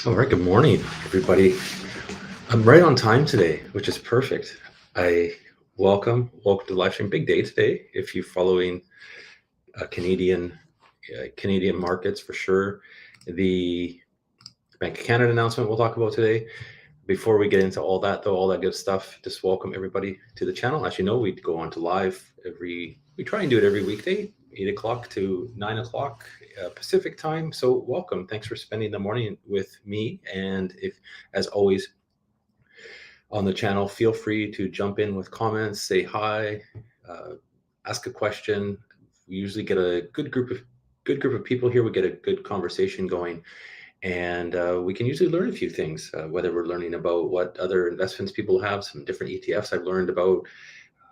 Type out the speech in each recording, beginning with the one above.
All right, good morning, everybody. I'm right on time today, which is perfect. I welcome to live stream. Big day today. If you're following Canadian markets for sure, the Bank of Canada announcement we'll talk about today. Before we get into all that, though, all that good stuff, just welcome everybody to the channel. As you know, we go on to live we try and do it every weekday, 8 o'clock to 9 o'clock Pacific time. So welcome. Thanks for spending the morning with me. And if, as always, on the channel, feel free to jump in with comments, say hi, ask a question. We usually get a good group of people here. We get a good conversation going, and we can usually learn a few things. Whether we're learning about what other investments people have, some different ETFs I've learned about.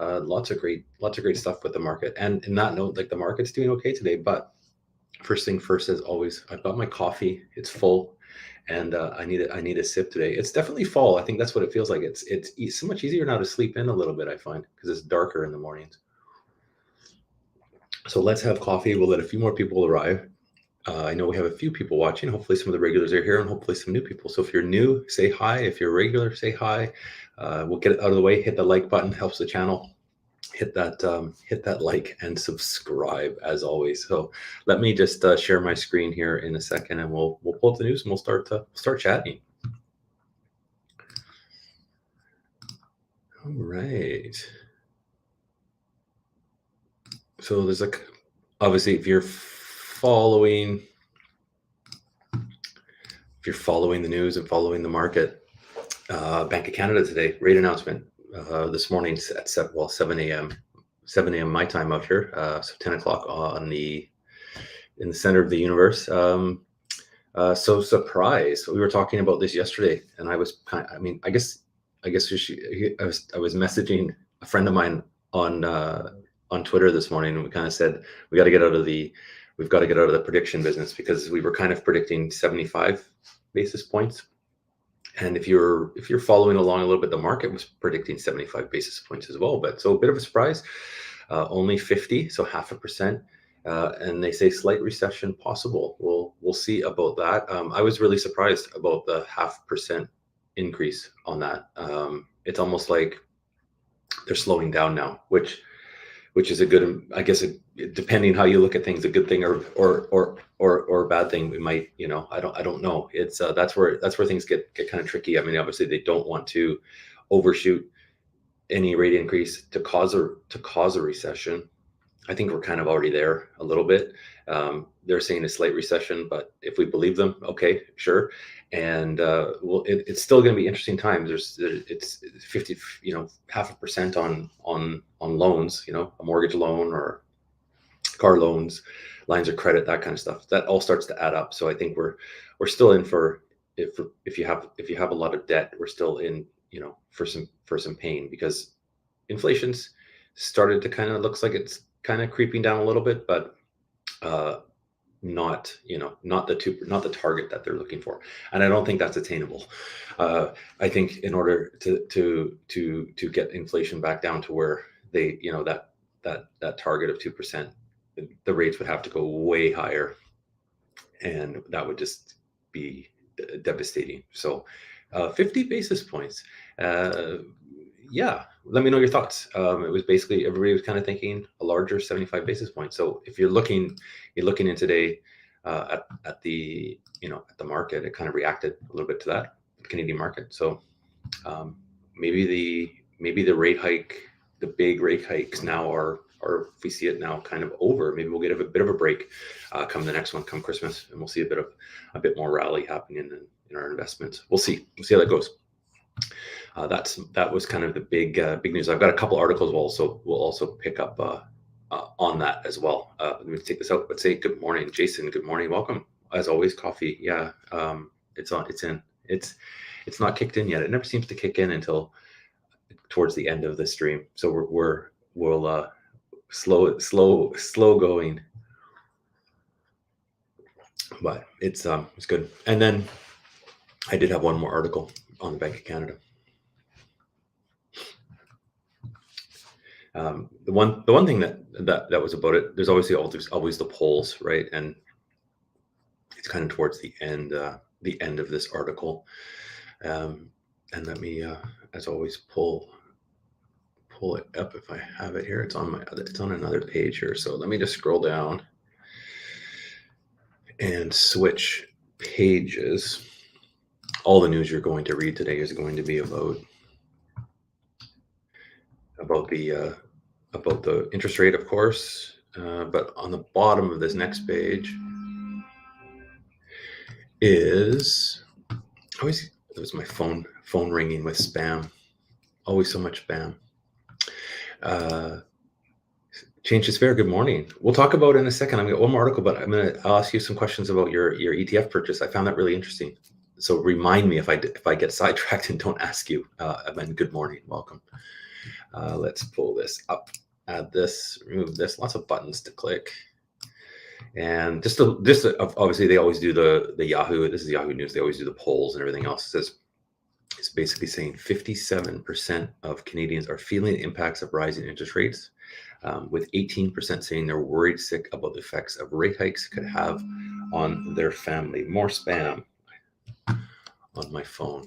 Lots of great stuff with the market. And in that note, like the market's doing okay today. But first thing first, as always, I've got my coffee. It's full. And I need a sip today. It's definitely fall. I think that's what it feels like. It's so much easier now to sleep in a little bit, I find, because it's darker in the mornings. So let's have coffee. We'll let a few more people arrive. I know we have a few people watching. Hopefully some of the regulars are here, and hopefully some new people. So if you're new, say hi. If you're regular, say hi. We'll get it out of the way. Hit the like button, helps the channel. Hit that like and subscribe as always. So let me just share my screen here in a second, and we'll pull up the news and we'll start chatting. All right. So there's obviously if you're following the news and following the market, Bank of Canada today, rate announcement this morning at 7 a.m. my time out here, so 10 o'clock in the center of the universe. So surprised. We were talking about this yesterday, and I was I guess I was messaging a friend of mine on Twitter this morning, and we kind of said we've got to get out of the prediction business, because we were kind of predicting 75 basis points. And if you're following along a little bit, the market was predicting 75 basis points as well. But so a bit of a surprise, only 50, so 0.5%. And they say slight recession possible. We'll see about that. I was really surprised about the 0.5% increase on that. It's almost like they're slowing down now, which is a good, I guess, depending how you look at things, a good thing or a bad thing. We might, I don't know. It's that's where things get kind of tricky. I mean, obviously they don't want to overshoot any rate increase to cause a recession. I think we're kind of already there a little bit. They're saying a slight recession, but if we believe them, okay, sure. And it's still going to be interesting times. It's 50, 0.5% on loans, a mortgage loan or car loans, lines of credit, that kind of stuff. That all starts to add up. So I think we're still in for, if you have a lot of debt, we're still in, for some pain, because inflation's started to kind of, looks like it's kind of creeping down a little bit, but not the target that they're looking for. And I don't think that's attainable. I think in order to get inflation back down to where they, that target of 2%, the rates would have to go way higher, and that would just be devastating. So 50 basis points. Yeah, let me know your thoughts. It was basically, everybody was kind of thinking a larger 75 basis points. So if you're looking in today at the market, it kind of reacted a little bit to that, the Canadian market. So maybe the rate hike, the big rate hikes now are if we see it now kind of over, maybe we'll get a bit of a break come the next one, come Christmas, and we'll see a bit more rally happening in our investments. We'll see how that goes. That was kind of the big news. I've got a couple articles we'll also pick up on that as well. Let me take this out. Let's say good morning, Jason. Good morning, welcome. As always, coffee. Yeah, it's in. It's not kicked in yet. It never seems to kick in until towards the end of the stream. So we'll slow going, but it's good. And then I did have one more article on the Bank of Canada. The one thing that was about it, there's obviously always the polls, right? And it's kind of towards the end. the end of this article. And let me, as always, pull it up if I have it here. It's on another page here. So let me just scroll down and switch pages. All the news you're going to read today is going to be about the interest rate, of course. But on the bottom of this next page is always, it was my phone ringing with spam. Always so much spam. Change is fair. Good morning. We'll talk about it in a second. I'm gonna one more article, but I'll ask you some questions about your ETF purchase. I found that really interesting. So remind me if I get sidetracked and don't ask you. And good morning, welcome. Let's pull this up. Add this, remove this. Lots of buttons to click. And just obviously they always do the Yahoo. This is Yahoo News. They always do the polls and everything else. It's basically saying 57% of Canadians are feeling the impacts of rising interest rates, with 18% saying they're worried sick about the effects of rate hikes could have on their family. More spam on my phone.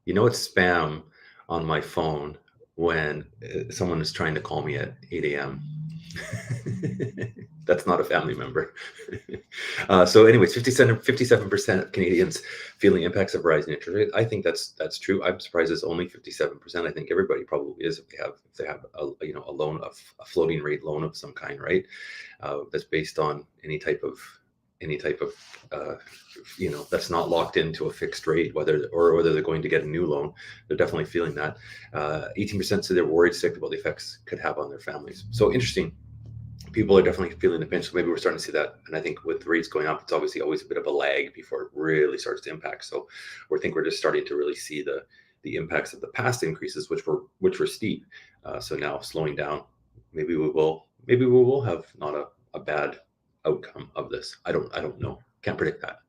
You know it's spam on my phone when someone is trying to call me at 8 a.m. That's not a family member. So anyways, 57% of Canadians feeling impacts of rising interest rates. I think that's true. I'm surprised it's only 57%. I think everybody probably is if they have a loan, a floating rate loan of some kind, right? That's based on any type of that's not locked into a fixed rate, whether they're going to get a new loan. They're definitely feeling that. 18% say they're worried sick about the effects could have on their families. So interesting. People are definitely feeling the pinch. So maybe we're starting to see that. And I think with rates going up, it's obviously always a bit of a lag before it really starts to impact. So I think we're just starting to really see the impacts of the past increases, which were steep. So now slowing down, maybe we will have not a bad outcome of this. I don't know. Can't predict that.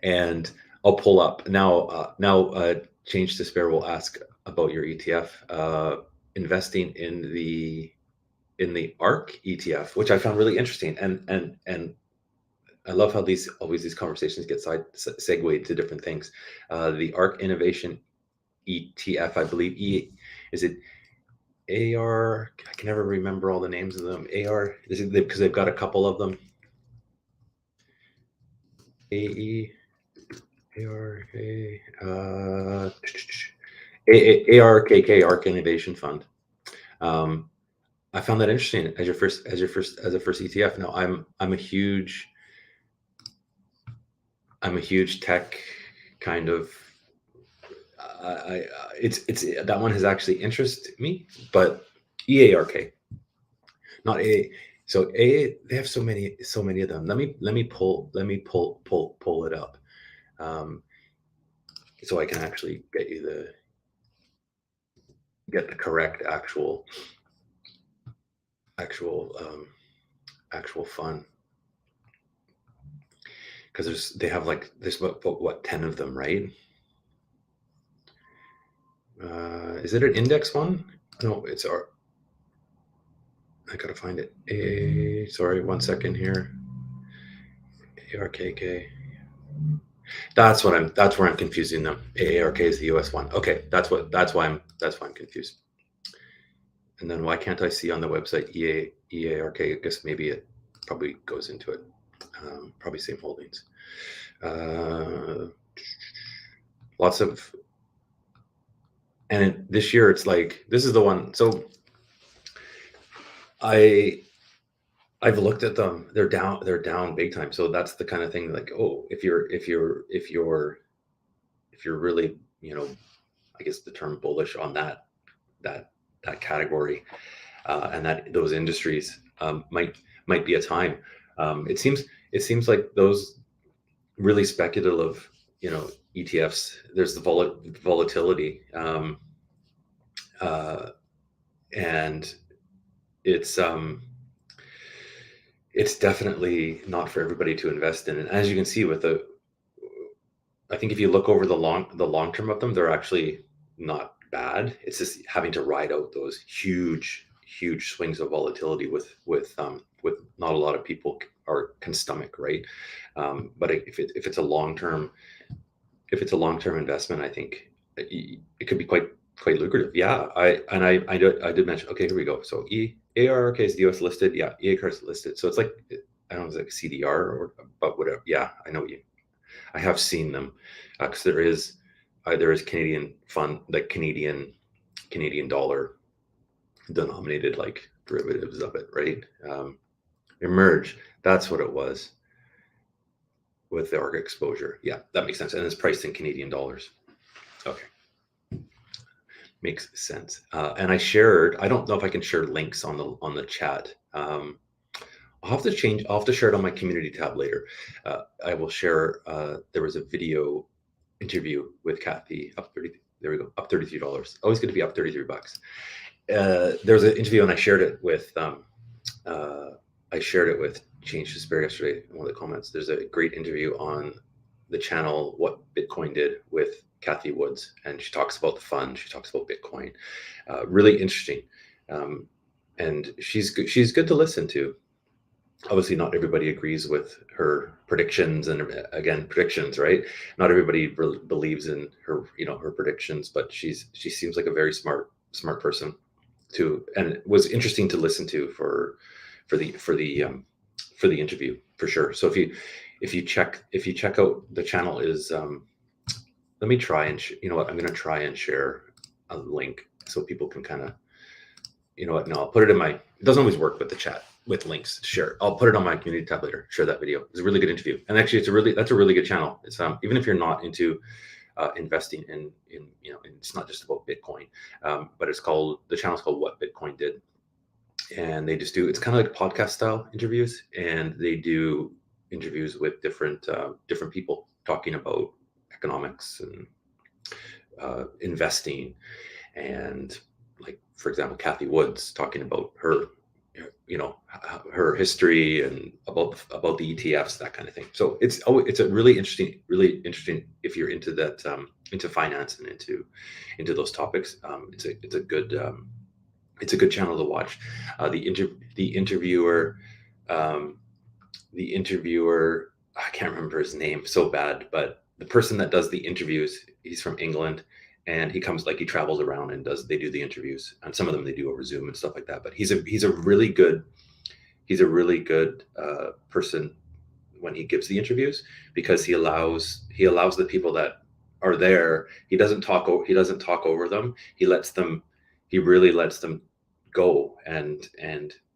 And I'll pull up now. Change to Spare will ask about your ETF, investing in the ARC ETF, which I found really interesting. And I love how these conversations get segued to different things. The ARC Innovation ETF, I believe, is it AR? I can never remember all the names of them. AR, is it because they've got a couple of them? AE, ARK, ARKK, ARC Innovation Fund. I found that interesting as a first ETF. Now I'm a huge tech kind of. It's that one has actually interested me, but EARK, not A. So A, they have so many of them. Let me pull it up, so I can actually get the correct actual fund, because there's what 10 of them, right? Is it an index one? No, it's our. I gotta find it. Sorry, 1 second here. ARKK. That's where I'm confusing them. AARK is the US one. Okay, that's why I'm confused. And then why can't I see on the website EARK? I guess maybe it probably goes into it. Probably same holdings. Lots of, and this year it's like, this is the one. So I've looked at them. They're down big time. So that's the kind of thing like, oh, if you're really, I guess the term bullish on that category, and that those industries, might be a time. It seems like those really speculative, ETFs, there's the volatility, and it's definitely not for everybody to invest in. And as you can see I think if you look over the long term of them, they're actually not bad. It's just having to ride out those huge huge swings of volatility with not a lot of people can stomach, right? But if it's a long term investment, I think it could be quite lucrative. Yeah, I did mention. Okay, here we go. So ARK is the US listed. Yeah, EARK is listed. So it's like, I don't know, it's like CDR or but whatever. Yeah, I know I have seen them because there is Canadian fund, like Canadian dollar denominated like derivatives of it, right? Emerge, that's what it was with the ARK exposure. Yeah, that makes sense. And it's priced in Canadian dollars. Okay. Makes sense. And I don't know if I can share links on the chat. I'll have to share it on my community tab later. I will share, there was a video interview with Kathy, there we go, up $33. Always good to be up $33. There was an interview and I shared it with Change to Spare yesterday in one of the comments. There's a great interview on the channel, What Bitcoin Did, with Kathy Woods, and she talks about the fund. She talks about Bitcoin. Really interesting, and she's good to listen to. Obviously, not everybody agrees with her predictions, and again, predictions, right? Not everybody believes in her, her predictions, but she seems like a very smart person and it was interesting to listen to for the interview for sure. So if you check out the channel is let me try and you know what, I'm going to try and share a link so people can kind of, no, I'll put it in it doesn't always work with the chat with links. Share, I'll put it on my community tab later. Share that video. It's a really good interview, and actually that's a really good channel. It's even if you're not into investing in it's not just about Bitcoin, but the channel's called What Bitcoin Did, and they just it's kind of like podcast style interviews, and they do interviews with different people talking about economics and investing, and like, for example, Kathy Woods talking about her history and about the ETFs, that kind of thing. So it's a really interesting if you're into that, into finance and into those topics. It's a good channel to watch. The interviewer, I can't remember his name so bad, but the person that does the interviews, he's from England, and he travels around and they do the interviews, and some of them they do over Zoom and stuff like that. But he's a really good person when he gives the interviews, because he allows the people that are there. He doesn't talk over them. He really lets them go, and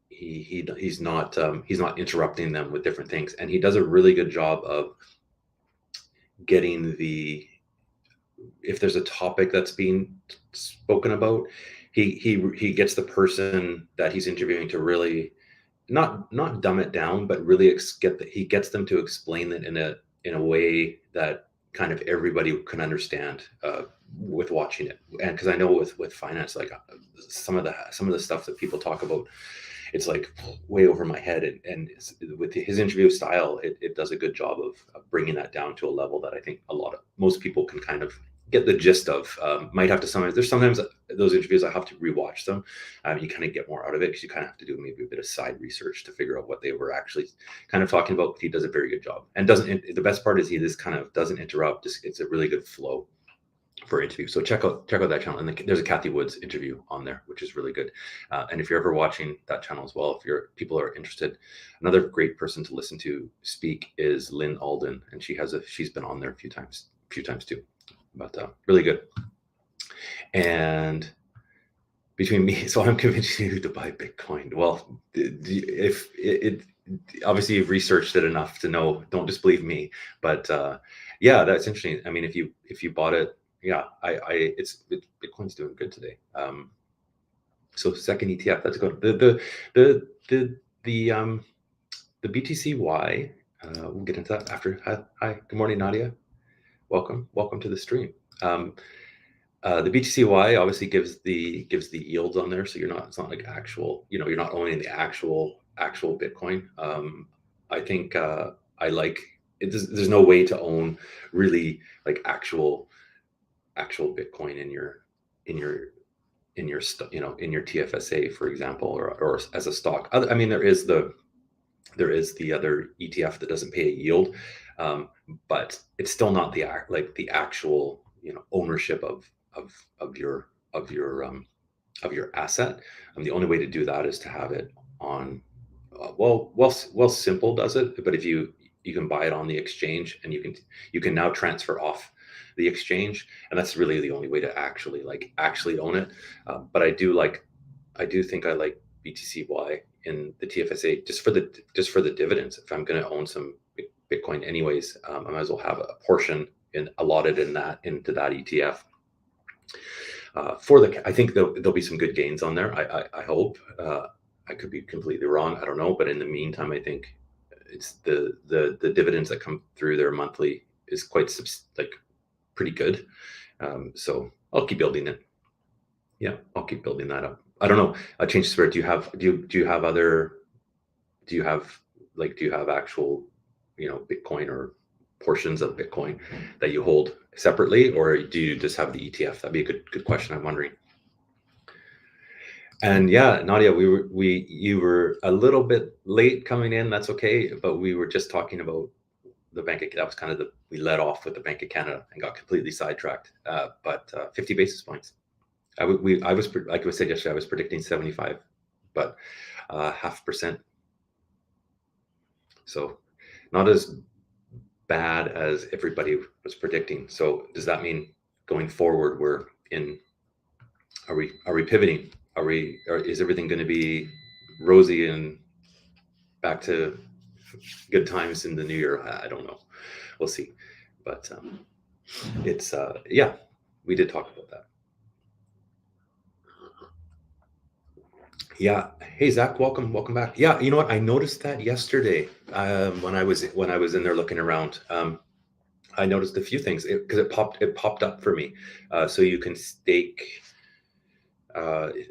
he's not interrupting them with different things, and he does a really good job of getting if there's a topic that's being spoken about, he gets the person that he's interviewing to really not dumb it down, but really he gets them to explain it in a way that kind of everybody can understand with watching it. And because I know with finance, like some of the stuff that people talk about, it's like way over my head, and with his interview style, it does a good job of bringing that down to a level that I think most people can kind of get the gist of. Might have to sometimes those interviews I have to rewatch them. You kind of get more out of it because you kind of have to do maybe a bit of side research to figure out what they were actually kind of talking about. But he does a very good job, and the best part is he just kind of doesn't interrupt. It's a really good flow for interview. So check out that channel, and there's a Kathy Woods interview on there, which is really good. And if you're ever watching that channel as well, if people are interested, another great person to listen to speak is Lynn Alden, and she's been on there a few times too, but really good. And between me, so I'm convincing you to buy Bitcoin. Well, if it obviously you've researched it enough to know, don't just believe me, but yeah, that's interesting. I mean, if you bought it, yeah, Bitcoin's doing good today. So second ETF, that's good. The BTC.Y, we'll get into that after. Hi, good morning, Nadia. Welcome to the stream. The BTC.Y obviously gives the yields on there, so it's not like actual, you're not owning the actual Bitcoin. I think I like it. There's no way to own really like actual Bitcoin in your in your TFSA, for example, or as a stock. I mean, there is the other ETF that doesn't pay a yield, but it's still not the actual ownership of your of your of your asset. The only way to do that is to have it on. Wealthsimple does it, but if you can buy it on the exchange, and you can now transfer off the exchange, and that's really the only way to actually own it. But I do think I like BTC.Y in the TFSA just for the dividends. If I'm going to own some Bitcoin anyways, I might as well have a portion allotted into that ETF. I think there'll be some good gains on there. I hope. I could be completely wrong. I don't know. But in the meantime, I think it's the dividends that come through there monthly is pretty good. So I'll keep building it. Yeah, I'll keep building that up. I don't know. Change spirit. Do you have actual Bitcoin or portions of Bitcoin that you hold separately, or do you just have the ETF? That'd be a good question. I'm wondering. And yeah, Nadia, you were a little bit late coming in. That's okay, but we were just talking about the Bank of, that was kind of we led off with the Bank of Canada and got completely sidetracked. But 50 basis points. I was like I said yesterday, I was predicting 75, but 0.5%. So not as bad as everybody was predicting. So does that mean going forward are we pivoting? Is everything going to be rosy and back to good times in the new year? I don't know. We'll see. But it's yeah, we did talk about that. Yeah. Hey, Zach, welcome back. Yeah, you know what? I noticed that yesterday when I was in there looking around. I noticed a few things because it popped up for me. So you can stake.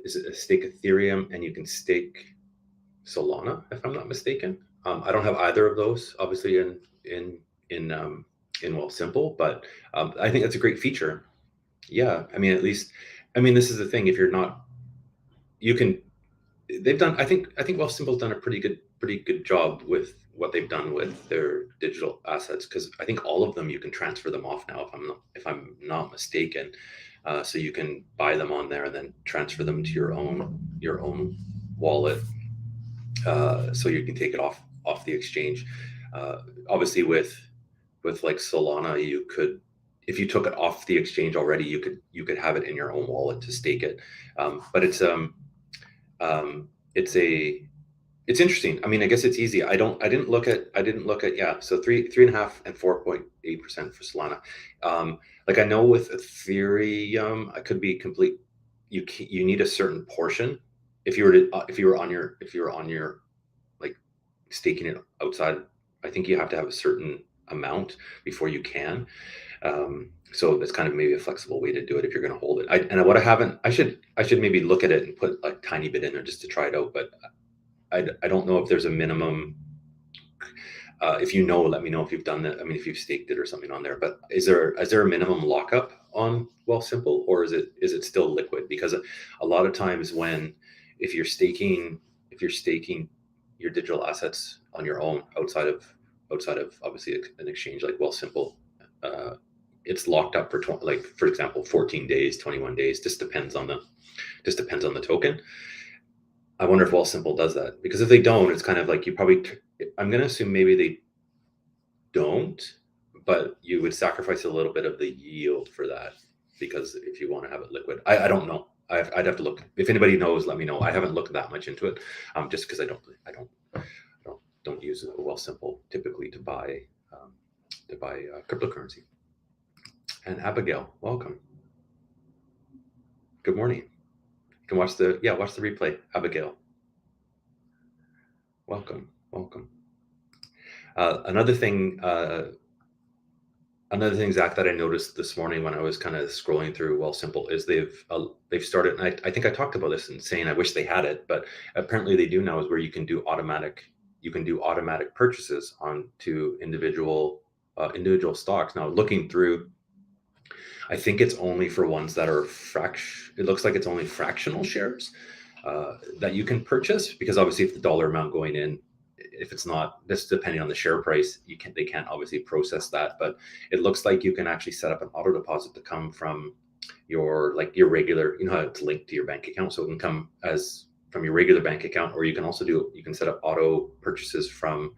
Stake Ethereum, and you can stake Solana, if I'm not mistaken. I don't have either of those, obviously, in Wealthsimple, but I think that's a great feature. Yeah, I mean, this is the thing. If you're not, you can. They've done. I think Wealthsimple's done a pretty good job with what they've done with their digital assets, because I think all of them you can transfer them off now, if I'm not mistaken. So you can buy them on there and then transfer them to your own wallet. So you can take it off the exchange. Obviously, with like Solana, you could, if you took it off the exchange already, you could have it in your own wallet to stake it. But it's interesting. I mean, I guess it's easy. I didn't look at yeah. So 3.5% and 4.8% for Solana. Like I know with Ethereum, I could be complete. You need a certain portion if you were on your like staking it outside. I think you have to have a certain amount before you can. So that's kind of maybe a flexible way to do it if you're going to hold it. I should maybe look at it and put a tiny bit in there just to try it out. But I don't know if there's a minimum. If you know, let me know if you've done that. I mean, if you've staked it or something on there. But is there a minimum lockup on Wealthsimple, or is it still liquid? Because a lot of times if you're staking your digital assets on your own outside of obviously an exchange like Wealthsimple, it's locked up for for example 14 days, 21 days. Just depends on the token. I wonder if Wealthsimple does that, because if they don't, it's kind of like I'm going to assume maybe they don't, but you would sacrifice a little bit of the yield for that, because if you want to have it liquid, I don't know. I'd have to look. If anybody knows, let me know. I haven't looked that much into it, just because I don't use Wealthsimple typically to buy cryptocurrency. And Abigail, welcome. Good morning. You can watch the replay. Abigail, welcome. Another thing, Zach, that I noticed this morning when I was kind of scrolling through Wealthsimple is they've started, and I think I talked about this and saying I wish they had it, but apparently they do now, is where you can do automatic purchases onto individual stocks. Now, looking through I think it's only for ones that are it looks like it's only fractional shares that you can purchase, because obviously if the dollar amount going in, if it's not, this depending on the share price, they can't obviously process that. But it looks like you can actually set up an auto deposit to come from your regular, you know how it's linked to your bank account, so it can come as from your regular bank account, or you can also you can set up auto purchases from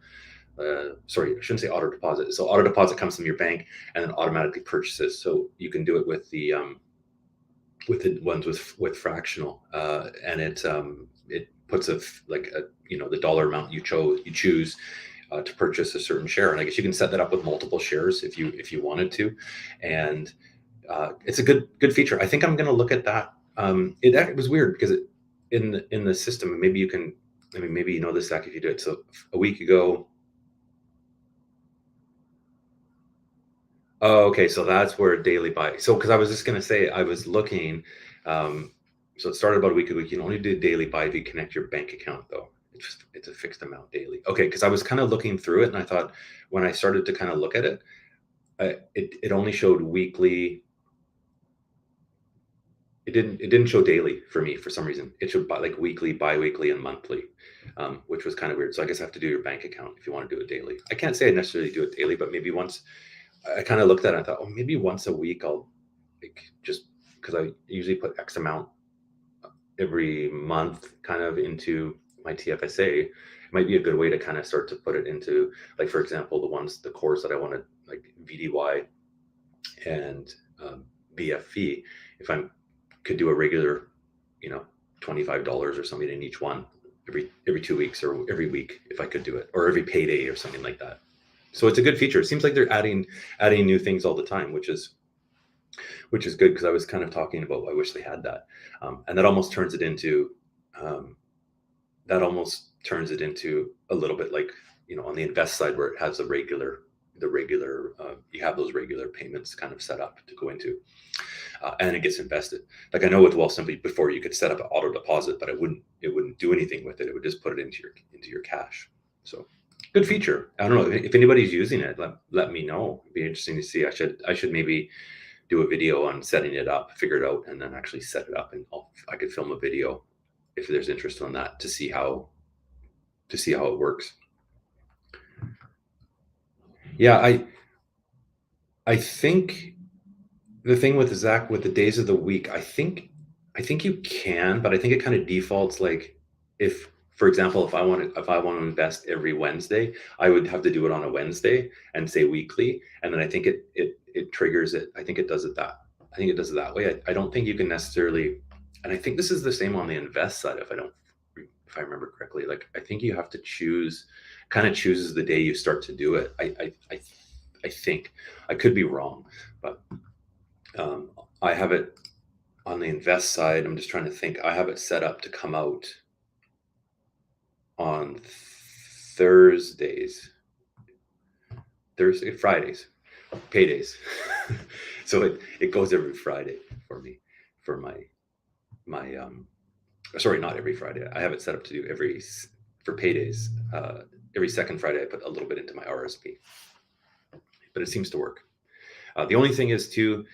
sorry, I shouldn't say auto deposit. So auto deposit comes from your bank and then automatically purchases. So you can do it with the ones with fractional, and it puts the dollar amount you choose to purchase a certain share. And I guess you can set that up with multiple shares if you wanted to, and it's a good feature. I think I'm going to look at that. It was weird because in the system, maybe you can. I mean, maybe you know this, Zach, if you do it. So a week ago. Oh, okay. So that's where daily buy. So, because I was just going to say, I was looking. So it started about a week ago. You can only do daily buy if you connect your bank account, though. It's a fixed amount daily. Okay, because I was kind of looking through it, and I thought when I started to kind of look at it, it only showed weekly. It didn't show daily for me for some reason. It showed like weekly, bi-weekly, and monthly, which was kind of weird. So I guess I have to do your bank account if you want to do it daily. I can't say I necessarily do it daily, but maybe once. I kind of looked at it and I thought, oh, maybe once a week I'll just because I usually put X amount every month kind of into my TFSA. It might be a good way to kind of start to put it into, like, for example, the cores that I wanted, like VDY and BFV. If I could do a regular, $25 or something in each one every 2 weeks or every week, if I could do it, or every payday or something like that. So it's a good feature. It seems like they're adding new things all the time, which is good, because I was kind of talking about I wish they had that, and that almost turns it into a little bit like, on the invest side, where it has the regular you have those regular payments kind of set up to go into, and it gets invested. Like I know with Wealthsimple before, you could set up an auto deposit, but it wouldn't do anything with it. It would just put it into your cash. So good feature. I don't know if anybody's using it. Let me know. It'd be interesting to see. I should maybe do a video on setting it up, figure it out, and then actually set it up. And I could film a video if there's interest on that to see how it works. Yeah, I think the thing with Zach with the days of the week, I think you can, but I think it kind of defaults, like, if, for example, if I want to invest every Wednesday, I would have to do it on a Wednesday and say weekly, and then I think it triggers it. I think it does it that way. I don't think you can necessarily, and I think this is the same on the invest side, if I remember correctly. Like, I think you have to chooses the day you start to do it. I think I could be wrong, but I have it on the invest side. I'm just trying to think. I have it set up to come out on Fridays, paydays. So it goes every Friday for me, for my sorry, not every Friday. I have it set up to do for paydays. Every second Friday, I put a little bit into my RSP, but it seems to work. The only thing is too,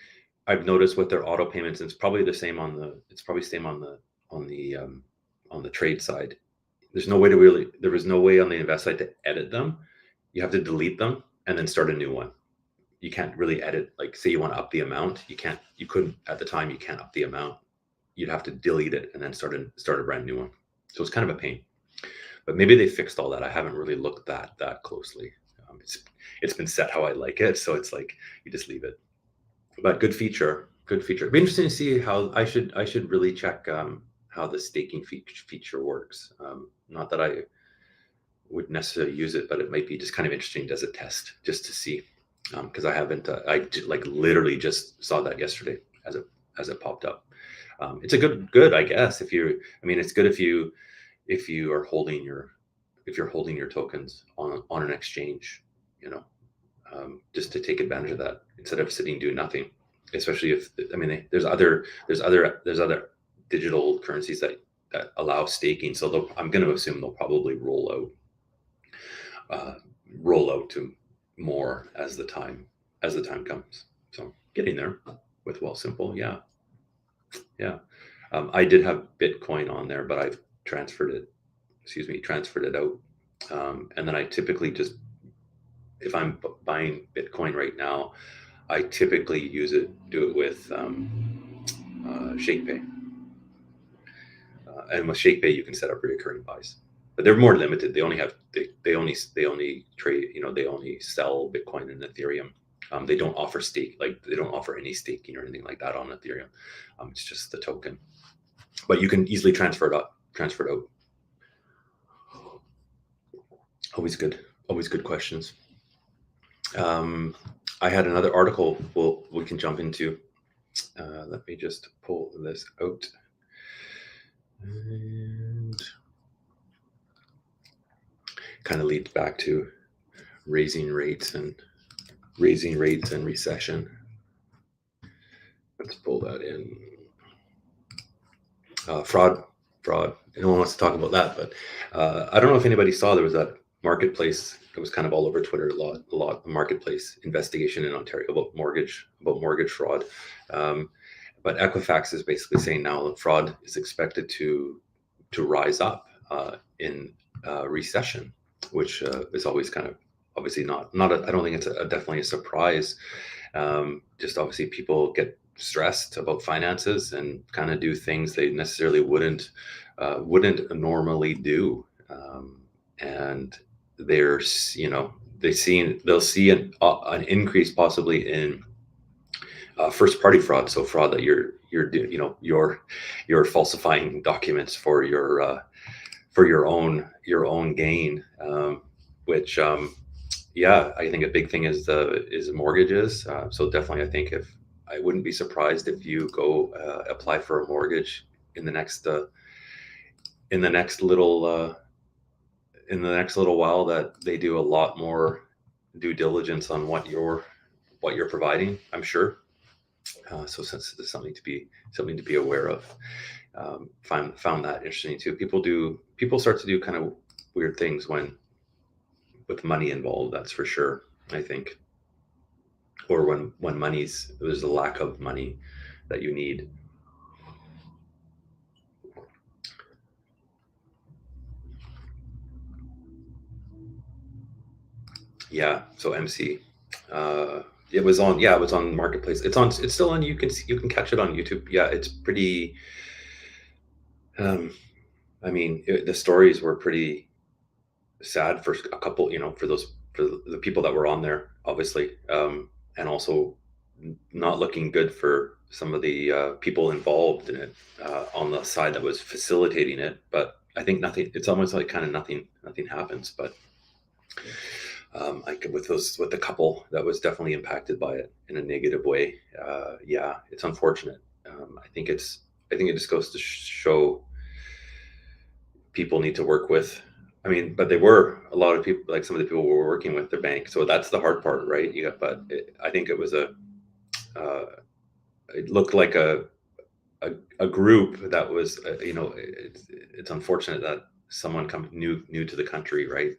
I've noticed with their auto payments, and it's probably the same on the trade side. There was no way on the invest side to edit them. You have to delete them and then start a new one. You can't really edit, like, say you want to up the amount. You couldn't at the time. You can't up the amount. You'd have to delete it and then start a brand new one. So it's kind of a pain. But maybe they fixed all that. I haven't really looked that closely. It's been set how I like it, so it's like you just leave it. But good feature. It'd be interesting to see how I should really check how the staking feature works. Not that I would necessarily use it, but it might be just kind of interesting as a test, just to see, because I haven't. I literally just saw that yesterday as it popped up. It's a good, I guess. It's good if you are holding your tokens on an exchange, just to take advantage of that instead of sitting doing nothing. Especially if there's other digital currencies that allow staking. So I'm going to assume they'll probably roll out to more as the time comes. So getting there with Wealthsimple. Yeah. I did have Bitcoin on there, but I've transferred it out. And then I typically just, if I'm buying Bitcoin right now, I typically do it with Shakepay. And with Shakepay, you can set up recurring buys, but they're more limited. They only trade, they only sell Bitcoin and Ethereum. They don't offer they don't offer any staking or anything like that on Ethereum. It's just the token, but you can easily transfer it out. Always good questions. I had another article we can jump into. Let me just pull this out. And kind of leads back to raising rates and recession. Let's pull that in. Fraud. No one wants to talk about that, but I don't know if anybody saw, there was that marketplace. It was kind of all over Twitter a lot. Marketplace investigation in Ontario about mortgage fraud. But Equifax is basically saying now that fraud is expected to rise up in recession, which is always kind of obviously not. I don't think it's definitely a surprise. Just obviously people get stressed about finances and kind of do things they necessarily wouldn't normally do, and they'll see an increase possibly in first party fraud. So fraud that you're falsifying documents for your own gain, which I think a big thing is mortgages. So definitely, I think I wouldn't be surprised if you go apply for a mortgage in the next little while, that they do a lot more due diligence on what you're providing, I'm sure. So since it's something to be aware of, found that interesting too. People start to do kind of weird things with money involved. That's for sure. I think, or when there's a lack of money that you need. Yeah. So MC. It was on Marketplace. It's still on. You can catch it on YouTube. Yeah, it's pretty. The stories were pretty sad for a couple. For the people that were on there, obviously, and also not looking good for some of the people involved in it, on the side that was facilitating it. But I think nothing. It's almost like kind of nothing happens. But with the couple that was definitely impacted by it in a negative way. It's unfortunate. I think it just goes to show people need to work with. But they were a lot of people, like some of the people were working with their bank. So that's the hard part, right? I think it was it looked like a group that was, it's unfortunate that someone new to the country, right,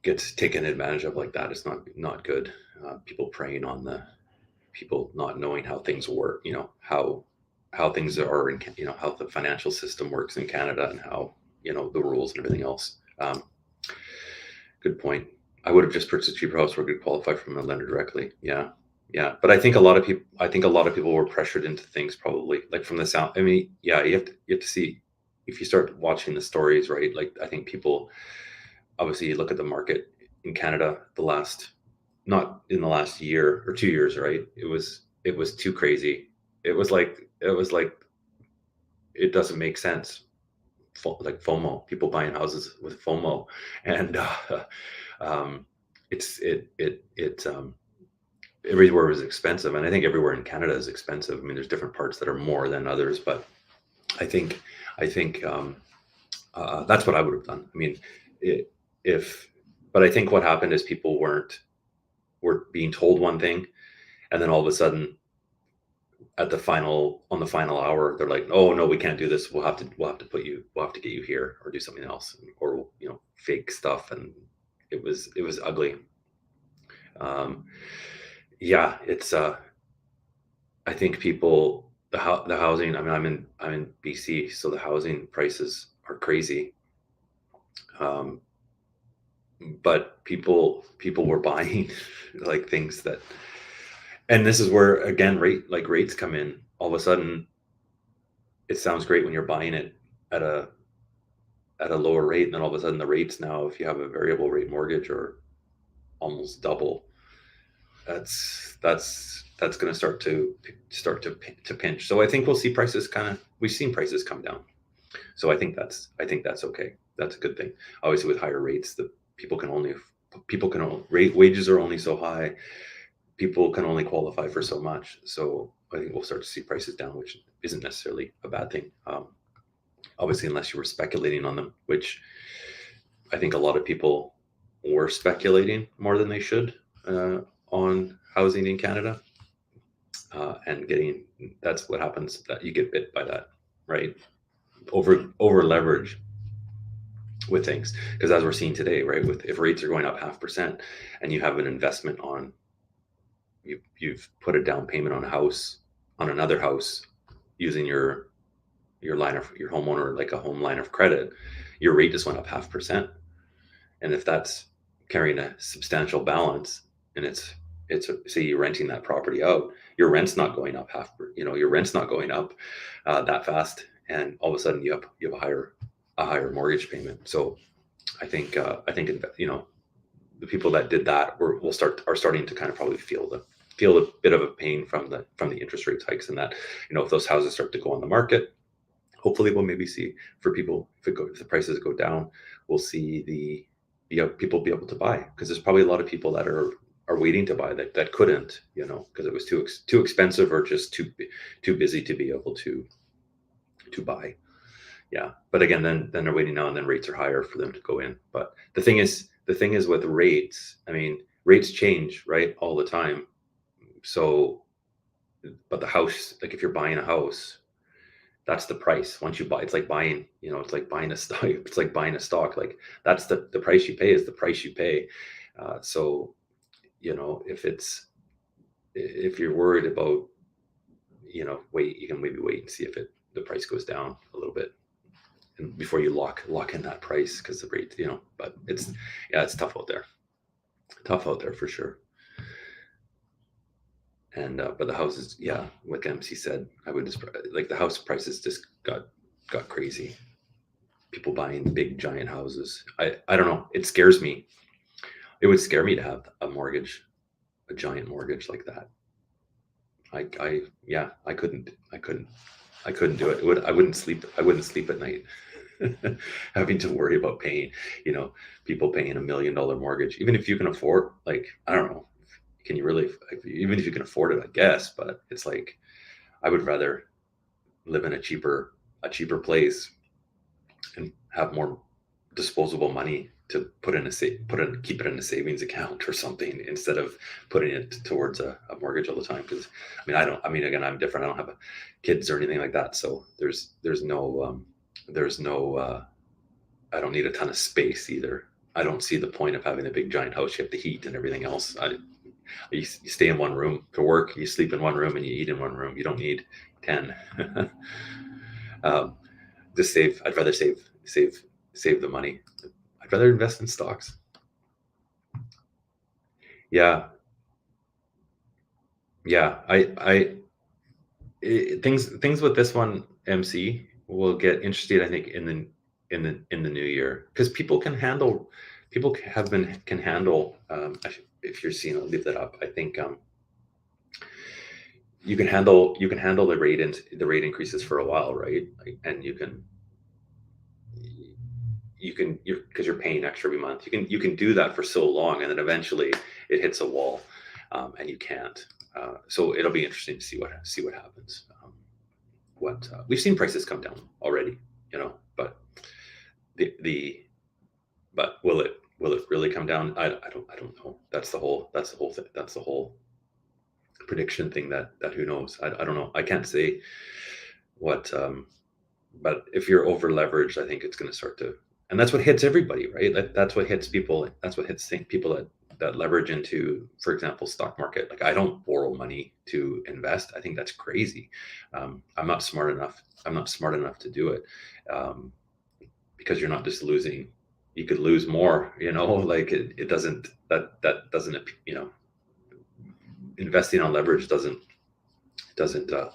gets taken advantage of like that. It's not good. People preying on the people, not knowing how things work, how things are, in how the financial system works in Canada, and how the rules and everything else. Good point. I would have just purchased a cheaper house where I could qualify from a lender directly. Yeah. But I think a lot of people were pressured into things, probably, like from the sound. You have to see, if you start watching the stories, right? Like, I think people, obviously, you look at the market in Canada, not in the last year or 2 years, right? It was too crazy. It was like it doesn't make sense. Like FOMO, people buying houses with FOMO, and everywhere was expensive, and I think everywhere in Canada is expensive. There's different parts that are more than others, but I think that's what I would have done. But I think what happened is people were being told one thing, and then all of a sudden, on the final hour, they're like, "Oh no, we can't do this. We'll have to get you here, or do something else, or fake stuff." And it was ugly. It's I think people, the housing. I mean, I'm in BC, so the housing prices are crazy. Um, but people were buying like things that, and this is where again rates come in. All of a sudden, it sounds great when you're buying it at a lower rate, and then all of a sudden the rates now, if you have a variable rate mortgage, are almost double. That's going to start to pinch. So I think we'll see prices we've seen prices come down. So I think that's okay. That's a good thing. Obviously, with higher rates, the wages are only so high. People can only qualify for so much. So I think we'll start to see prices down, which isn't necessarily a bad thing. Obviously, unless you were speculating on them, which I think a lot of people were speculating more than they should on housing in Canada, and that's what happens, that you get bit by that, right? Over leverage with things, because as we're seeing today, right, with if rates are going up 0.5% and you have an investment on, you've put a down payment on a house, on another house, using your homeowner, like a home line of credit, your rate just went up 0.5%. And if that's carrying a substantial balance, and it's say you're renting that property out, your rent's not going up your rent's not going up that fast, and all of a sudden you have a higher mortgage payment. So I think the people that did that are starting to kind of probably feel a bit of a pain from the interest rate hikes, and that, if those houses start to go on the market, hopefully we'll maybe see, for people, if the prices go down, we'll see people be able to buy, because there's probably a lot of people that are waiting to buy that couldn't, because it was too expensive, or just too busy to be able to buy. Yeah, but again, then they're waiting now, and then rates are higher for them to go in. But the thing is with rates, I mean, rates change, right, all the time. So, but the house, like if you're buying a house, that's the price. Once you buy, it's like buying, it's like buying a stock. It's like buying a stock. Like, that's the price you pay is the price you pay. So, if you're worried about, you can maybe wait and see if the price goes down a little bit, and before you lock in that price, because the rate, but it's tough out there. Tough out there for sure. And but the houses, yeah, like MC said, I would just, like, the house prices just got crazy. People buying big giant houses. I don't know. It scares me. It would scare me to have a giant mortgage like that. I couldn't do it. I wouldn't sleep at night having to worry about paying, people paying $1 million mortgage, even if you can afford, like, I don't know, can you really, even if you can afford it, I guess, but it's like, I would rather live in a cheaper place and have more disposable money to keep it in a savings account or something, instead of putting it towards a mortgage all the time. Because again, I'm different. I don't have kids or anything like that, so there's no I don't need a ton of space either. I don't see the point of having a big giant house. You have the heat and everything else. You stay in one room to work, you sleep in one room, and you eat in one room. You don't need 10. Just save. I'd rather save the money. I'd rather invest in stocks. Yeah. Things with this one, MC, will get interesting, I think, in the new year, because people can handle. If you're seeing, I'll leave that up. I think you can handle the rate increases for a while, right? And because you're paying extra every month. You can do that for so long, and then eventually it hits a wall, and you can't. So it'll be interesting to see what happens. We've seen prices come down already, but but will it really come down? I don't know. That's the whole thing. That's the whole prediction thing, that who knows. I don't know. I can't say what. But if you're over leveraged, I think it's going to start to, and that's what hits everybody, right? That's what hits people. That's what hits people that leverage into, for example, stock market. Like I don't borrow money to invest. I think that's crazy. I'm not smart enough. I'm not smart enough to do it, because you're not just losing. You could lose more. Like it doesn't. That doesn't. Investing on leverage doesn't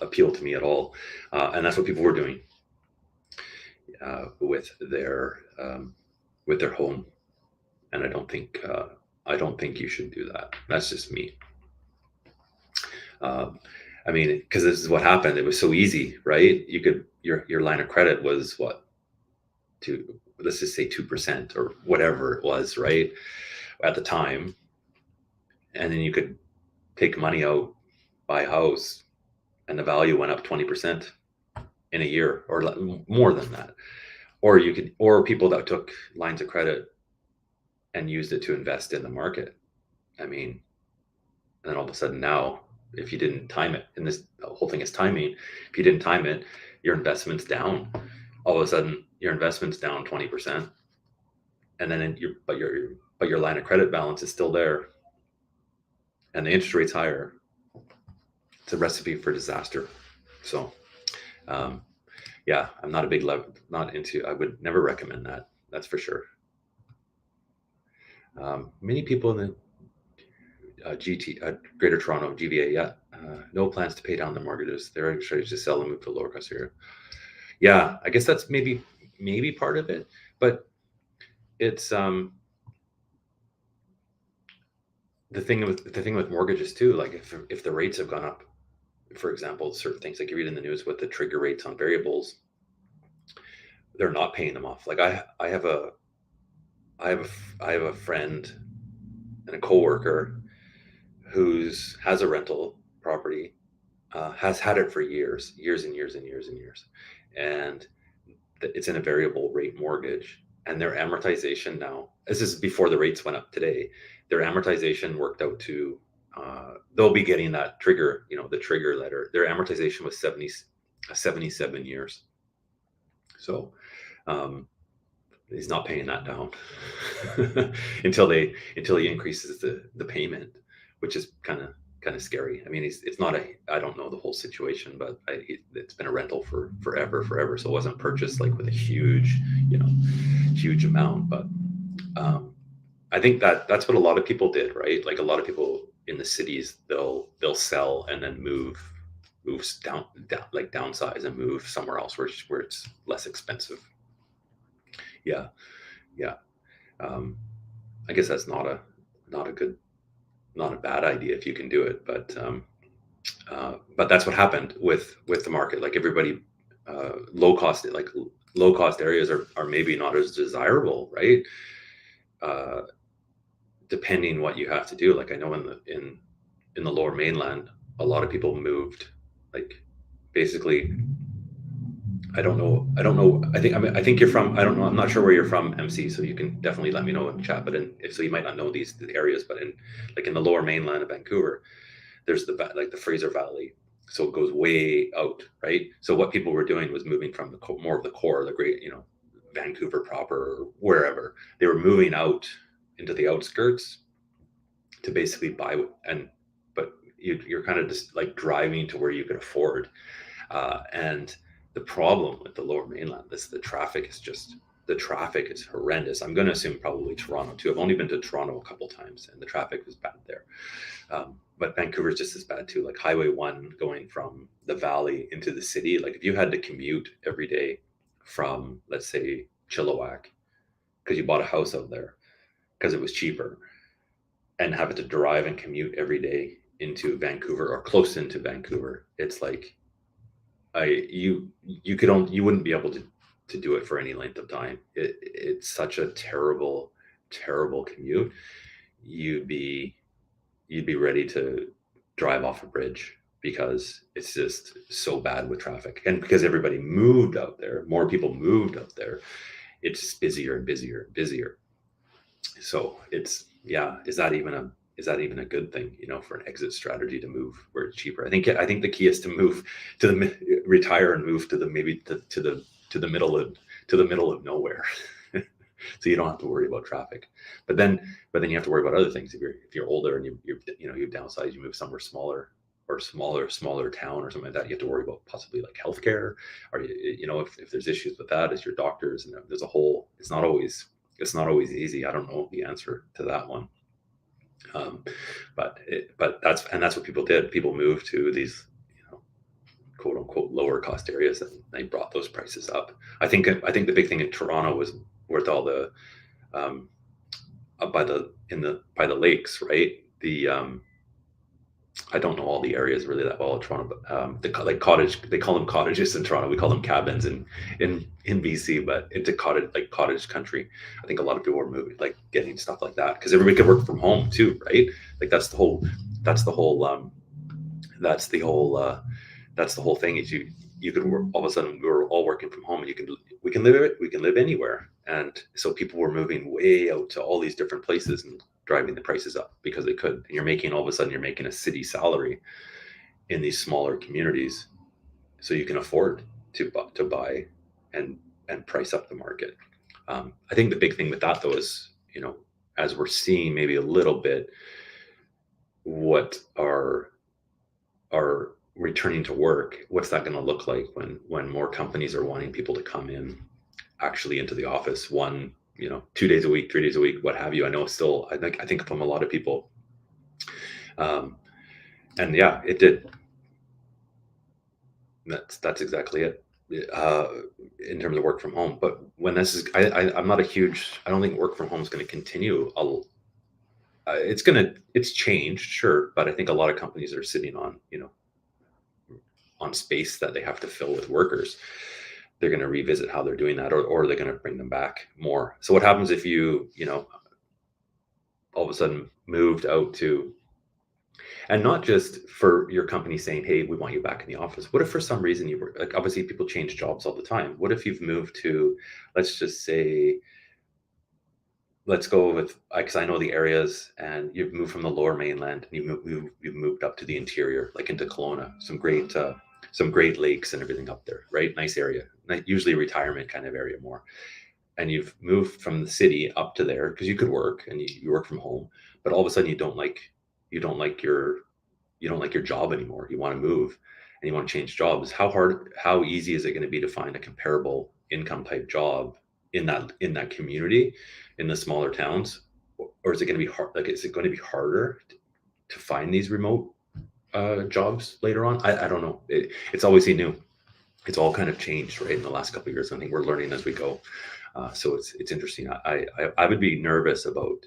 appeal to me at all, and that's what people were doing with their home. And I don't think you should do that. That's just me. I mean, because this is what happened. It was so easy, right? You could your line of credit was what, let's just say 2% or whatever it was, right, at the time, and then you could take money out, buy a house, and the value went up 20% in a year or more than that. Or people that took lines of credit and used it to invest in the market. I mean, and then all of a sudden now, if you didn't time it, and this whole thing is timing, if you didn't time it, your investment's down. All of a sudden, your investment's down 20%, and then your line of credit balance is still there, and the interest rate's higher. It's a recipe for disaster. So, yeah, I'm not a big I would never recommend that. That's for sure. Many people in the Greater Toronto GVA, no plans to pay down their mortgages. They're actually to sell and move to a lower cost area. Yeah, I guess that's maybe part of it, but it's the thing with mortgages too. Like if the rates have gone up, for example, certain things like you read in the news with the trigger rates on variables, they're not paying them off. Like I have a friend and a coworker has a rental property, has had it for years and years and years and years, and it's in a variable rate mortgage, and their amortization now, this is before the rates went up today, their amortization worked out to, they'll be getting that trigger, the trigger letter. Their amortization was 77 years. So he's not paying that down until he increases the payment, which is kind of scary. I mean, it's not I don't know the whole situation, but it's been a rental for forever. So it wasn't purchased like with a huge amount. But I think that's what a lot of people did, right? Like a lot of people in the cities, they'll sell and then move down, like downsize and move somewhere else where it's less expensive. Yeah. I guess that's not a bad idea if you can do it, but that's what happened with the market. Like everybody, low cost areas are maybe not as desirable, right? Depending what you have to do. Like I know in the Lower Mainland, a lot of people moved, like basically. I don't know. I think you're from, I don't know. I'm not sure where you're from, MC. So you can definitely let me know in chat. But if so, you might not know the areas. But in the Lower Mainland of Vancouver, there's the Fraser Valley. So it goes way out, right? So what people were doing was moving from more of the core, the great, Vancouver proper, or wherever. They were moving out into the outskirts to basically buy, but you're kind of just like driving to where you can afford, and the problem with the Lower Mainland is the traffic is horrendous. I'm going to assume probably Toronto too. I've only been to Toronto a couple times, and the traffic was bad there. But Vancouver is just as bad too. Like Highway 1 going from the valley into the city. Like if you had to commute every day from, let's say, Chilliwack, because you bought a house out there because it was cheaper, and have to drive and commute every day into Vancouver or close into Vancouver, it's like, you wouldn't be able to do it for any length of time. It's such a terrible commute. You'd be ready to drive off a bridge because it's just so bad with traffic, and because everybody moved out there, more people moved out there, it's busier and busier and busier. So is that even a good thing, for an exit strategy to move where it's cheaper? I think the key is to move retire and move to the middle of nowhere. so you don't have to worry about traffic. But then you have to worry about other things. If you're older and you downsize, you move somewhere smaller or smaller town or something like that, you have to worry about possibly like healthcare, or if there's issues with that as your doctors, and there's a whole. It's not always easy. I don't know the answer to that one. But that's what people did. People moved to these, quote unquote, lower cost areas, and they brought those prices up. I think the big thing in Toronto was with all the up by the lakes, right? I don't know all the areas really that well in Toronto, but they call them cottages in Toronto. We call them cabins in BC, but it's a cottage country. I think a lot of people are moving, like getting stuff like that, because everybody can work from home too, right? Like that's the whole thing, is you could work, all of a sudden we were all working from home, and we can live anywhere. And so people were moving way out to all these different places and driving the prices up because they could. And all of a sudden you're making a city salary in these smaller communities, so you can afford to buy and price up the market. I think the big thing with that though is, as we're seeing maybe a little bit what are returning to work, what's that going to look like when more companies are wanting people to come in actually into the office 2 days a week, 3 days a week, what have you. I think from a lot of people, and yeah, it did. That's exactly it, in terms of work from home. But when this is, I don't think work from home is going to continue. It's changed, sure, but I think a lot of companies are sitting on space that they have to fill with workers. They're going to revisit how they're doing that, or they're going to bring them back more. So what happens if you all of a sudden moved out to, and not just for your company saying, hey, we want you back in the office. What if for some reason you were, like, obviously people change jobs all the time. What if you've moved to, let's just say, let's go with, because I know the areas, and you've moved from the lower mainland, and you've moved up to the interior, like into Kelowna, some great lakes and everything up there, right? Nice area, usually retirement kind of area more. And you've moved from the city up to there because you could work, and you work from home, but all of a sudden you don't like your job anymore. You want to move and you want to change jobs. How easy is it going to be to find a comparable income type job in that community, in the smaller towns? Or is it going to be hard? Like, is it going to be harder to find these remote jobs later on? I don't know. It's always new. It's all kind of changed, right, in the last couple of years. I think we're learning as we go. So it's interesting. I would be nervous about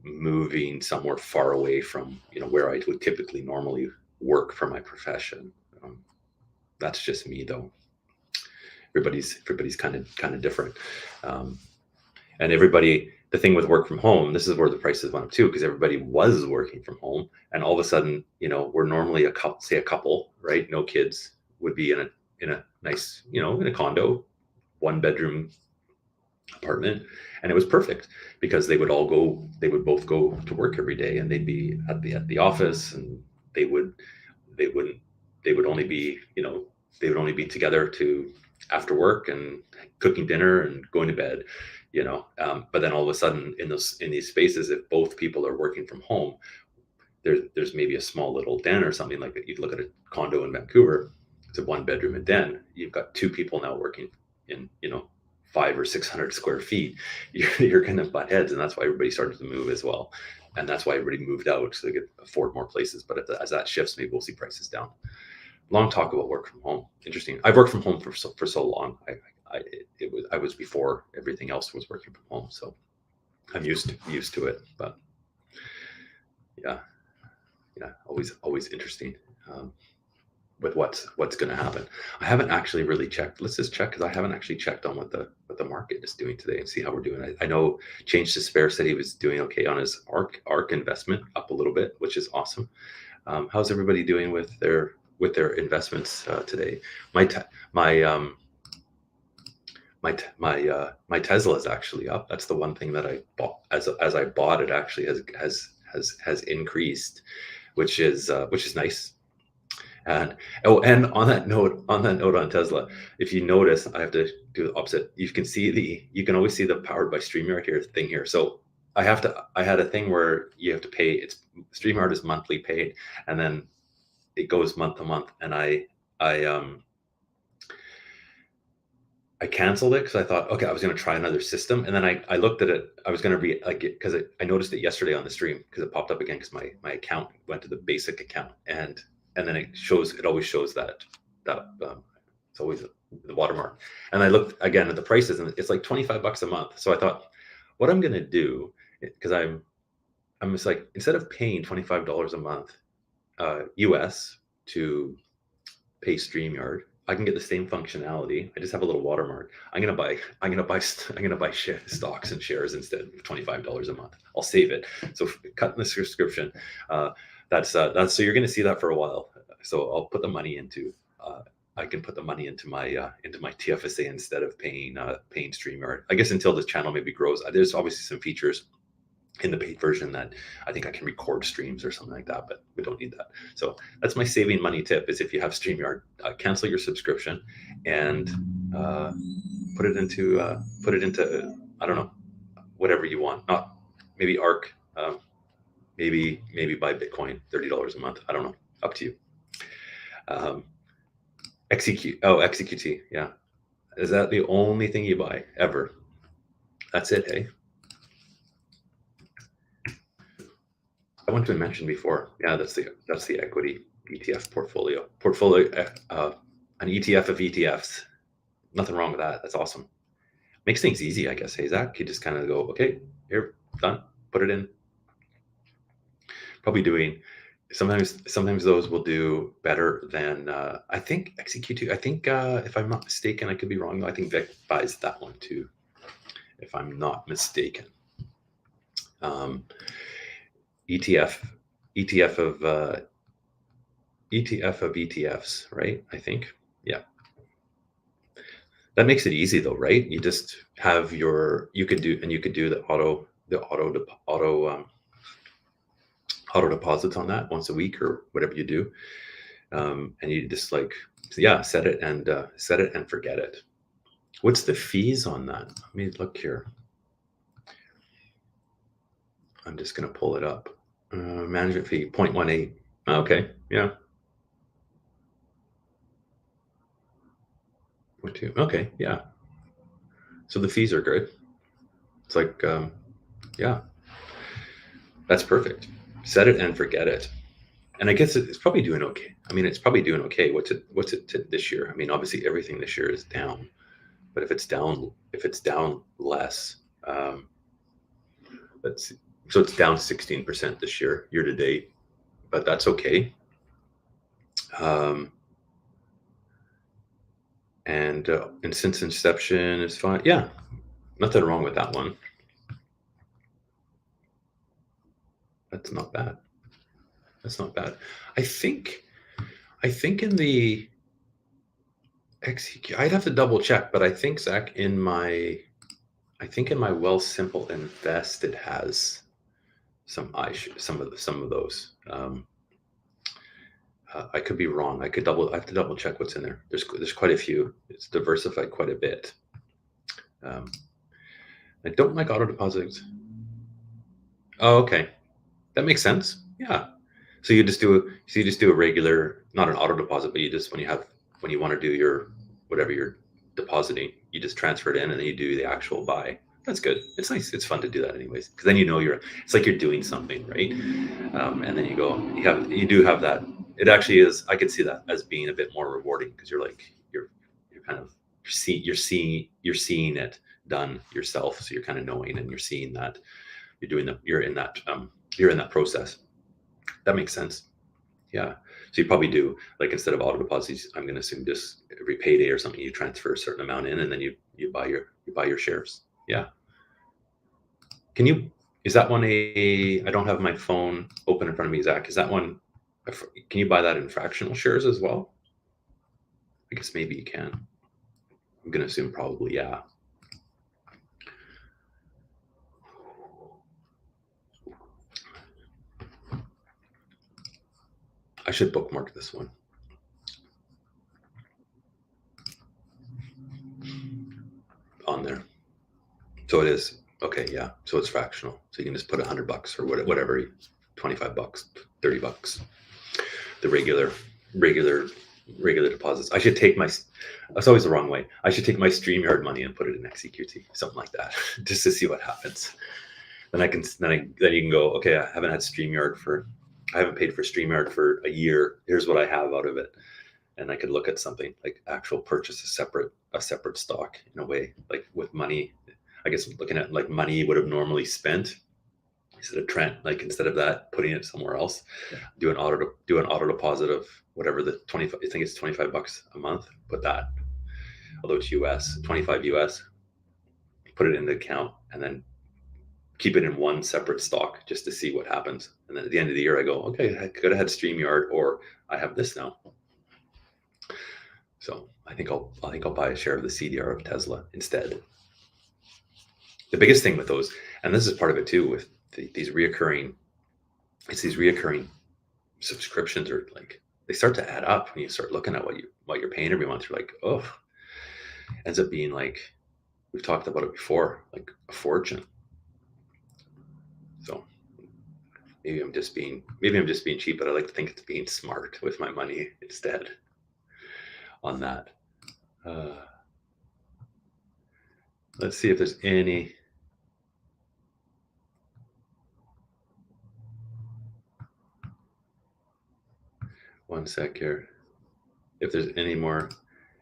moving somewhere far away from where I would typically normally work for my profession. That's just me, though. Everybody's kind of different, and the thing with work from home, this is where the prices went up too, because everybody was working from home, and all of a sudden, we're normally a couple, right? No kids, would be in a nice, in a condo, 1-bedroom apartment, and it was perfect because they would both go to work every day, and they'd be at the office, and they would only be together to after work and cooking dinner and going to bed, but then all of a sudden in these spaces, if both people are working from home, there's maybe a small little den or something like that. You look at a condo in Vancouver, it's a 1-bedroom and den. You've got 2 people now working in 500 or 600 square feet. You're going to butt heads, and that's why everybody started to move as well, and that's why everybody moved out, so they could afford more places. But as that shifts, maybe we'll see prices down. Long talk about work from home. Interesting. I've worked from home for so long. I was before everything else was working from home, so I'm used to it. But yeah, always interesting. With what's going to happen. I haven't actually really checked. Let's just check, because I haven't actually checked on what the market is doing today and see how we're doing. I know Change to Spare said he was doing okay on his ARC investment, up a little bit, which is awesome. How's everybody doing with their investments today? My Tesla is actually up. That's the one thing that I bought. As I bought, it actually has increased, which is nice. And and on that note on Tesla, if you notice, I have to do the opposite. You can always see the powered by StreamYard here thing here. So I had a thing where you have to pay. It's StreamYard is monthly paid, and then it goes month to month. And I um I canceled it because I thought, okay, I was going to try another system, and then I looked at it. I was going to because I noticed it yesterday on the stream because it popped up again because my account went to the basic account, and then it always shows that it's always the watermark. And I looked again at the prices, and it's like $25 a month. So I thought, what I'm going to do, because I'm just like, instead of paying $25 a month US to pay StreamYard, I can get the same functionality. I just have a little watermark. I'm gonna buy stocks and shares instead of $25 a month. I'll save it. So cutting the subscription. That's so you're gonna see that for a while. So I'll put the money into. I can put the money into my TFSA instead of paying StreamYard. I guess until this channel maybe grows. There's obviously some features in the paid version that I think I can record streams or something like that, but we don't need that. So that's my saving money tip: is if you have StreamYard, cancel your subscription and put it into I don't know, whatever you want. Not maybe ARC, maybe buy Bitcoin, $30 a month. I don't know, up to you. XEQT, yeah. Is that the only thing you buy ever? That's it, hey? I want to mention before. Yeah, that's the equity ETF portfolio. An ETF of ETFs. Nothing wrong with that. That's awesome. Makes things easy, I guess. Hey, Zach, you just kind of go, okay, here, done. Put it in. Probably doing. Sometimes those will do better than I think XEQ2. I think if I'm not mistaken, I could be wrong though. I think Vic buys that one too, if I'm not mistaken. ETF of ETFs, right? I think. Yeah. That makes it easy though, right? You just have you could do the auto deposits on that once a week or whatever you do. And you just set it and forget it. What's the fees on that? Let me look here. I'm just going to pull it up. Management fee 0.18. Okay, yeah. Okay, yeah. So the fees are good. It's like, yeah, that's perfect. Set it and forget it. And I guess it's probably doing okay. I mean, it's probably doing okay. What's it this year? I mean, obviously everything this year is down, but if it's down less, let's see. So it's down 16% this year to date, but that's okay. And since inception is fine. Yeah, nothing wrong with that one. That's not bad. That's not bad. I think in the execute, I'd have to double check, but I think Zach in my Wealthsimple Invest it has some of those. I could be wrong. I have to double check what's in there. There's quite a few. It's diversified quite a bit. I don't like auto deposits. Oh, okay, that makes sense. Yeah. So you just do a regular, not an auto deposit, but you just when you want to do your whatever you're depositing, you just transfer it in and then you do the actual buy. That's good. It's nice. It's fun to do that anyways, because then it's like you're doing something, right? And then you do have that. It actually is. I could see that as being a bit more rewarding because you're kind of you're seeing it done yourself. So you're kind of knowing and you're seeing that you're in that process. That makes sense. Yeah. So you probably do like instead of auto deposits, I'm going to assume just every payday or something, you transfer a certain amount in, and then you buy your shares. Yeah. Is that one I don't have my phone open in front of me, Zach. Is that one? Can you buy that in fractional shares as well? I guess maybe you can. I'm going to assume probably yeah. I should bookmark this one. So it is. Okay, yeah. So it's fractional. So you can just put $100 or whatever, $25, $30. The regular deposits. I should take my. That's always the wrong way. I should take my StreamYard money and put it in XEQT, something like that, just to see what happens. Then you can go. Okay, I haven't paid for StreamYard for a year. Here's what I have out of it, and I could look at something like actual purchase a separate stock in a way, like with money. I guess looking at like money you would have normally spent instead of that, putting it somewhere else. Yeah. Do an auto deposit of whatever the 25. I think it's $25 a month. Put that, although it's US, 25 US. Put it in the account and then keep it in one separate stock just to see what happens. And then at the end of the year, I go, okay, I could have had StreamYard, or I have this now. So I think I'll buy a share of the CDR of Tesla instead. The biggest thing with those, and this is part of it too, with these reoccurring subscriptions, are like, they start to add up when you start looking at what you're paying every month. You're like, oh, ends up being like, we've talked about it before, like a fortune. So maybe I'm just being cheap, but I like to think it's being smart with my money instead on that. Let's see if there's any. One sec here. If there's any more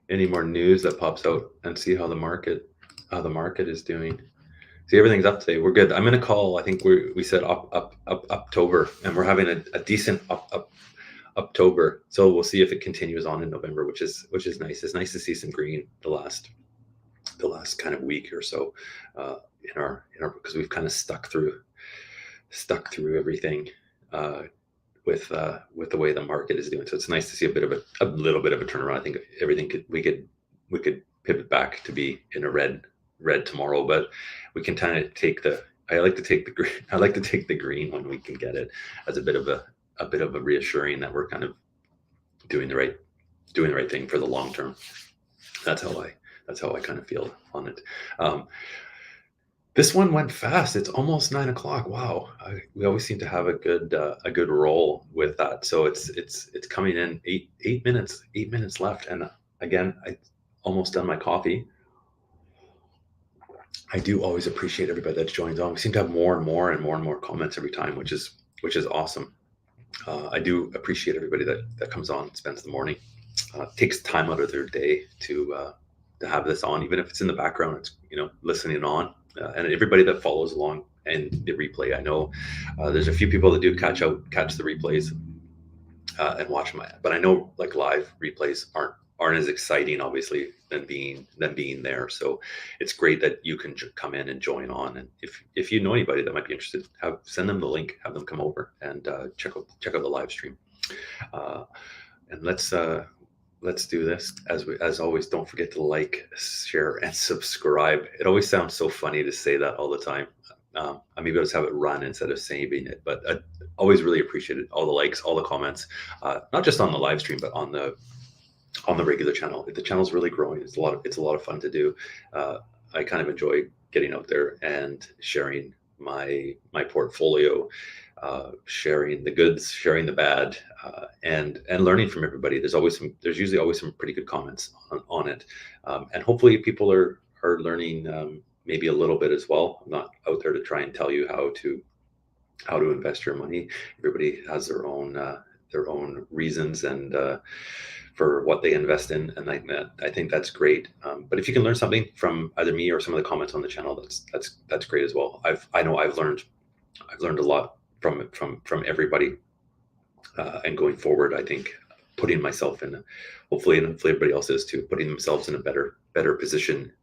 news that pops out, and see how the market is doing. See, everything's up today. We're good. I'm going to call. I think we said up October, and we're having a decent up October. So we'll see if it continues on in November, which is nice. It's nice to see some green the last kind of week or so in our because we've kind of stuck through everything. With the way the market is doing, so it's nice to see a little bit of a turnaround. I think we could pivot back to be in a red tomorrow, but we can kind of take the. I like to take the green when we can get it, as a bit of a reassuring that we're kind of doing the right thing for the long term. That's how I kind of feel on it. This one went fast. It's almost 9 o'clock. Wow. We always seem to have a good roll with that. So it's coming in 8 minutes left. And again, I almost done my coffee. I do always appreciate everybody that joins on. We seem to have more and more comments every time, which is awesome. I do appreciate everybody that comes on, spends the morning, takes time out of their day to have this on, even if it's in the background. It's listening on. And everybody that follows along and the replay. I know there's a few people that do catch the replays and watch them, but I know like live replays aren't as exciting, obviously, than being there. So it's great that you can come in and join on. And if you know anybody that might be interested, send them the link, have them come over and check out the live stream. And let's do this. As always, don't forget to like, share, and subscribe. It always sounds so funny to say that all the time. I maybe I'll just have it run instead of saying it, but I always really appreciate it. All the likes, all the comments, not just on the live stream, but on the regular channel. The channel's really growing. It's a lot of fun to do. I kind of enjoy getting out there and sharing my portfolio, sharing the goods, sharing the bad, and learning from everybody. There's usually always some pretty good comments on it, and hopefully people are learning maybe a little bit as well. I'm not out there to try and tell you how to invest your money. Everybody has their own reasons and for what they invest in, and I think that's great. But if you can learn something from either me or some of the comments on the channel, that's great as well. I know I've learned a lot from everybody, and going forward, I think putting myself in, hopefully everybody else is too, putting themselves in a better position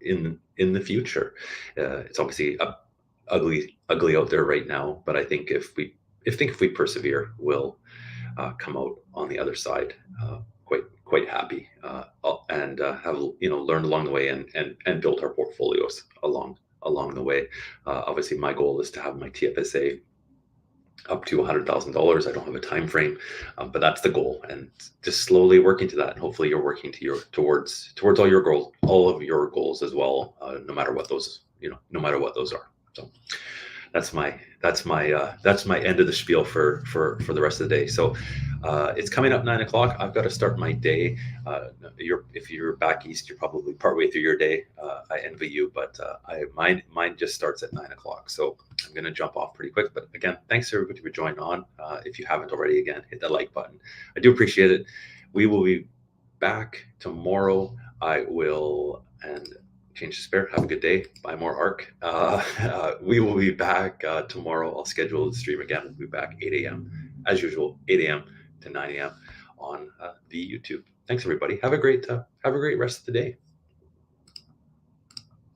in the future. It's obviously ugly out there right now, but I think if we persevere, we'll come out on the other side quite happy, and have learned along the way and built our portfolios along the way. Obviously, my goal is to have my TFSA up to $100,000. I don't have a time frame, but that's the goal, and just slowly working to that. And hopefully, you're working towards all of your goals as well, no matter what those no matter what those are. So that's my end of the spiel for the rest of the day. So it's coming up 9 o'clock. I've got to start my day. If you're back east, you're probably partway through your day. I envy you, but mine just starts at 9 o'clock. So I'm going to jump off pretty quick. But again, thanks everybody for joining on. If you haven't already, again, hit that like button. I do appreciate it. We will be back tomorrow. I will change the spare. Have a good day. Buy more ARC. We will be back tomorrow. I'll schedule the stream again. We'll be back 8 a.m. as usual, 8 a.m. to 9 a.m. on the YouTube. Thanks everybody. Have a great rest of the day.